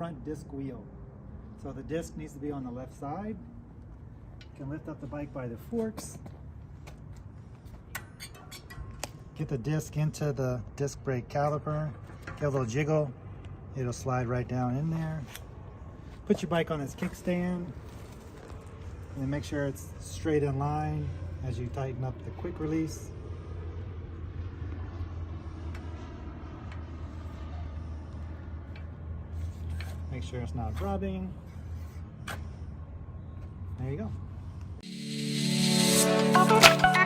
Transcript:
front disc wheel. So the disc needs to be on the left side. You can lift up the bike by the forks. Get the disc into the disc brake caliper. Get a little jiggle. It'll slide right down in there. Put your bike on its kickstand. And then make sure it's straight in line as you tighten up the quick release. Make sure it's not rubbing. There you go.